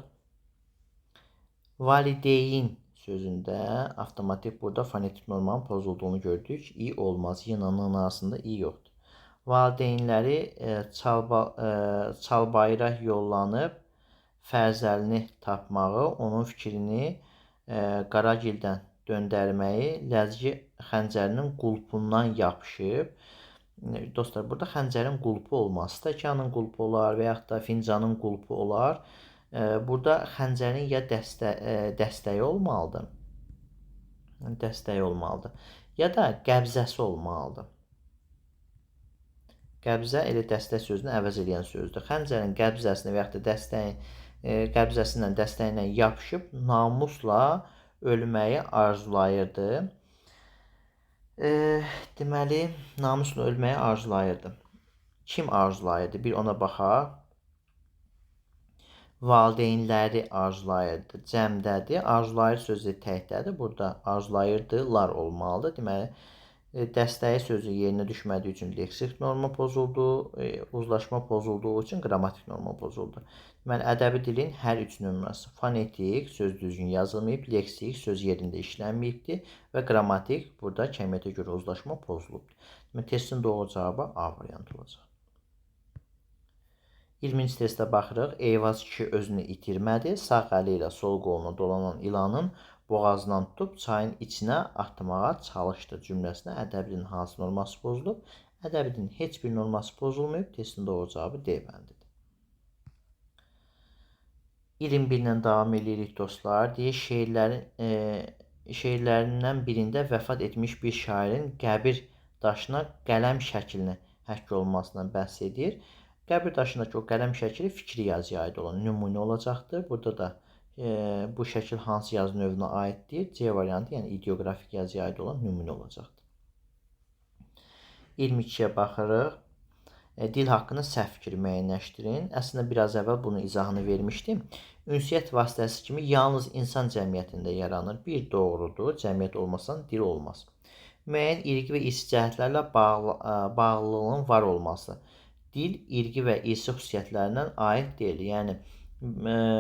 Valideyn sözündə avtomatik burada fonetik normanın pozulduğunu gördük. İ olmaz. Yınanın arasında i yoxdur. Valideynləri Çalbayıra yollanıb Fərzəlini tapmağı, onun fikrini Qaragildən döndərməyi ləzgi xəncərinin qulpundan yapışıb. Dostlar, burada xəncərin qulpu olmaz. Stəkanın qulpu olar və yaxud da fincanın qulpu olar. Burada xəncərin ya dəstəyi olmalıdır. Dəstəyi olmalıdır. Ya da qəbzəsi olmalıdır. Qəbzə elə dəstək sözünü əvəz edən sözdür. Xəncərin qəbzəsini və yaxud da qəbzəsindən dəstəyinə yapışıb namusla ölməyi arzulayırdı. Deməli, namusla ölməyi arzulayırdı. Kim arzulayırdı? Bir ona baxaq. Valideynləri arzulayırdı. Cəmdədir. Arzulayır sözü təkdədir. Burada arzulayırdılar olmalıdır. Deməli, dəstəyi sözü yerinə düşmədiyi üçün leksik norma pozuldu. Uzlaşma pozulduğu üçün qrammatik norma pozuldu. Deməli, ədəbi dilin hər üç nömrəsi fonetik, söz düzgün yazılmayıb, leksik, söz yerində işlənməyibdir və qrammatik, burada kəmiyyətə görə uzlaşma pozulubdur. Deməli, testin doğru cavabı A variantı olacaq. 20-ci testə baxırıq. Eyvaz kişi özünü itirmədi. Sağ əli ilə sol qoluna dolanan ilanın boğazından tutub çayın içinə atmağa çalışdı cümləsinə ədəbi dilin hansı norması pozulub? Ədəbi dilin heç bir norması pozulmayıb. Testin doğru cavabı D bəndidir. 21 ilə davam edirik dostlar. Deyir, şeirlərindən birində vəfat etmiş bir şairin qəbir daşına qələm şəklini həkk olunmasından bəhs edir. Qəbir daşındakı o qələm şəkli fikri yazıya aid olan nümunə olacaqdır. Burada da bu şəkil hansı yazı növünə aiddir? C variantı, yəni ideoqrafik yazıya aid olan nümunə olacaqdır. 22-yə baxırıq. Dil haqqında səhv fikri müəyyənləşdirin. Əslində, biraz əvvəl bunun izahını vermişdim. Ünsiyyət vasitəsi kimi yalnız insan cəmiyyətində yaranır. Bir doğrudur, cəmiyyət olmasan dil olmaz. Müəyyən irqi və irsi cəhətlərlə bağlılığın var olması. Dil, irqi və irsi xüsusiyyətlərindən aid deyil. Yəni,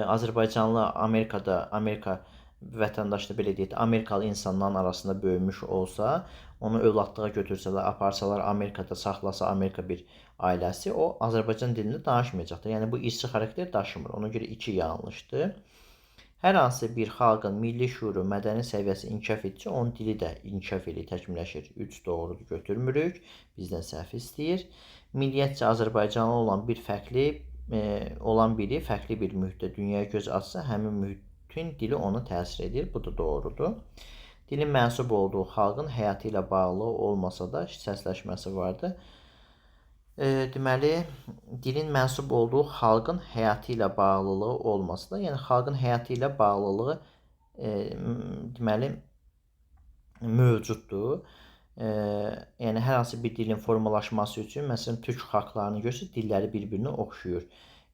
Azərbaycanlı Amerika vətəndaşı da belə deyək, Amerikalı insanların arasında böyümüş olsa, onu övladlığa götürsələr, aparsalar Amerikada saxlasa Amerika bir ailəsi, o Azərbaycan dilində danışmayacaqdır. Yəni, bu irsi xarakter daşımır. Ona görə 2 yanlışdır. Hər hansı bir xalqın milli şüuru, mədəni səviyyəsi inkişaf etdikcə, onun dili də inkişaf edir, təkmilləşir. 3 doğrudur, götürmürük. Bizdən səhv istəyir. Milliyyətcə Azərbaycanlı olan biri fərqli bir mühitdə dünyaya göz açsa, həmin mühitin dili ona təsir edir. Bu da doğrudur. Dilin mənsub olduğu xalqın həyatı ilə bağlı olmasa da səsləşməsi vardır. Deməli, dilin mənsub olduğu xalqın həyatı ilə bağlılığı olmasa da, yəni xalqın həyatı ilə bağlılığı deməli mövcuddur. Yəni, hər hansı bir dilin formalaşması üçün, məsələn, türk xalqlarını görürsünüz, dilləri bir-birinə oxşuyur.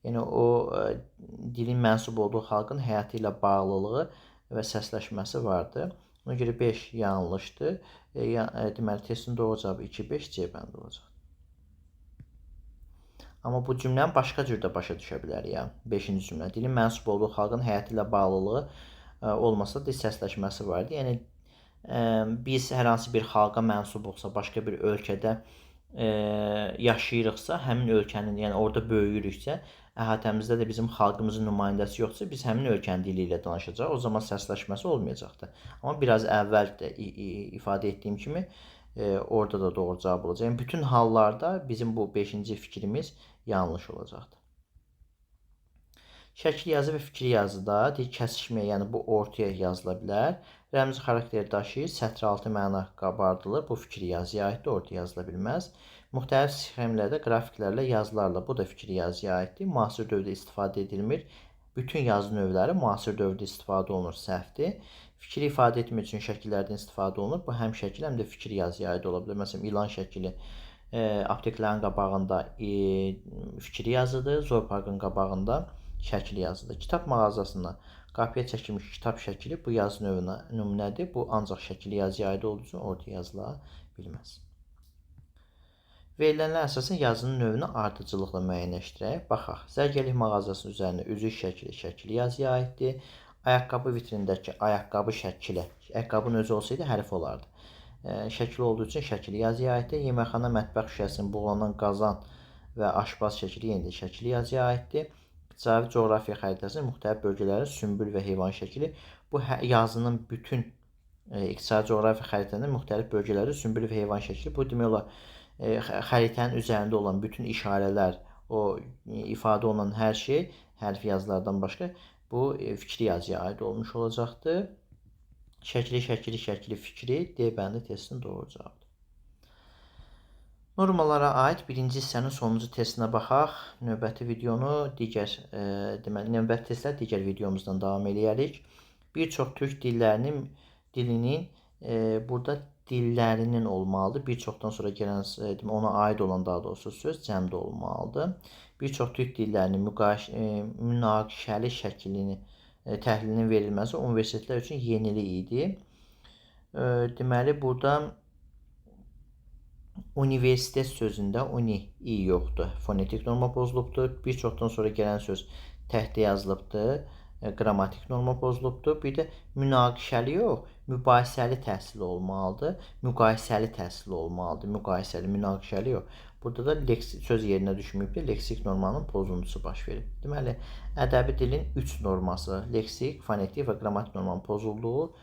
Yəni, o dilin mənsub olduğu xalqın həyatı ilə bağlılığı və səsləşməsi vardır. Ona görə 5 yanlışdır. Deməli, testin doğru cavabı 2-5 C bəndi olacaq. Amma bu cümləni başqa cür də başa düşə bilərik. 5-ci cümlə. Dilin mənsub olduğu xalqın həyatı ilə bağlılığı olmasa da səsləşməsi vardır. Yəni, biz hər hansı bir xalqa mənsub olsa, başqa bir ölkədə yaşayırıqsa, həmin ölkənin, yəni orada böyüyürüksə, əhatəmizdə də bizim xalqımızın nümayəndəsi yoxsa, biz həmin ölkənin dili ilə danışacaq. O zaman səsləşməsi olmayacaqdır. Amma biraz əvvəl də ifadə etdiyim kimi, orada da doğru cavab olacaq. Yəni, bütün hallarda bizim bu 5-ci fikrimiz yanlış olacaqdır. Şəkil yazı və fikri yazıda kəsişməyə, yəni bu ortaya yazıla bilər. Rəmzi xarakteri daşıyır, sətr altı məna qabardılır. Bu fikri yazıya aiddir, ortaya yazıla bilməz. Müxtəlif sxemlərdə, qrafiklərlə, yazılarla, bu da fikri yazıya aiddir. Müasir dövrdə istifadə edilmir. Bütün yazı növləri müasir dövrdə istifadə olunur, səhvdir. Fikri ifadə etmək üçün şəkillərdən istifadə olunur. Bu həm şəkil, həm də fikri yazıya aid ola bilər. Məsələn, ilan şəkili apteklərin qabağında fikri yazıdır, zooparkın qabağında şəkili yazıdır. Kitab mağazasında qapıya çəkilmiş kitab şəkili bu yazı növünə nümunədir. Bu ancaq şəkili yazıya aid olduğu üçün ortaya yazıla bilməz. Verilənlər əsasən yazının növünü ardıcılıqla müəyyənləşdirək. Baxaq. Zərgərlik mağazasının üzərində üzük şəkili yazıya aiddir. Ayaqqabı vitrindəki ayaqqabı şəkili, ayaqqabının özü olsaydı hərf olardı. Şəkil olduğu üçün şəkili yazıya aiddir. Yeməkxana mətbəx şüşəsinin buğulanan qazan və aşpaz şəkili yenə də şəkili yazıya aiddir. İqtisadi coğrafiya xəritəsinin müxtəlif bölgələri sümbül və heyvan şəkili. Bu yazının bütün iqtisadi coğrafiya xəritəsinin müxtəlif bölgələri sümbül və heyvan şəkili. Bu demək olar xəritənin üzərində olan bütün işarələr, o ifadə olunan hər şey hərfi yazılardan başqa bu fikri yazıya aid olmuş olacaqdır. Şəkli, şəkili, şəkli, fikri D bəndi testinin doğru cavabıdır. Normalara aid birinci hissənin sonuncu testinə baxaq. Növbəti videonu növbəti testlər digər videomuzdan davam edərik. Bir çox türk dilinin burada dillərinin olmalıdır. Bir çoxdan sonra gələn ona aid olan daha doğrusu söz cəmdə olmalıdır. Bir çox türk dillərinin münaqişəli şəklini təhlilinin verilməsi universitetlər üçün yenilik idi. Deməli burada universitet sözündə i yoxdur. Fonetik norma pozulubdur. Bir çoxdan sonra gələn söz təhtə yazılıbdır. Qrammatik norma pozulubdur. Bir də münaqişəli yox, mübahisəli təhsil olmalıdır. Müqayisəli təhsil olmalıdır. Müqayisəli, münaqişəli yox. Burada da leksik söz yerinə düşməyibdir. Leksik normanın pozuntusu baş verib. Deməli, ədəbi dilin 3 norması, leksik, fonetik və qrammatik normanın pozulduğu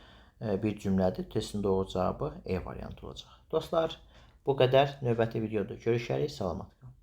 bir cümlədir. Testin doğru cavabı E variantı olacaq. Dostlar, bu qədər. Növbəti videoda görüşərik. Salamat qalın.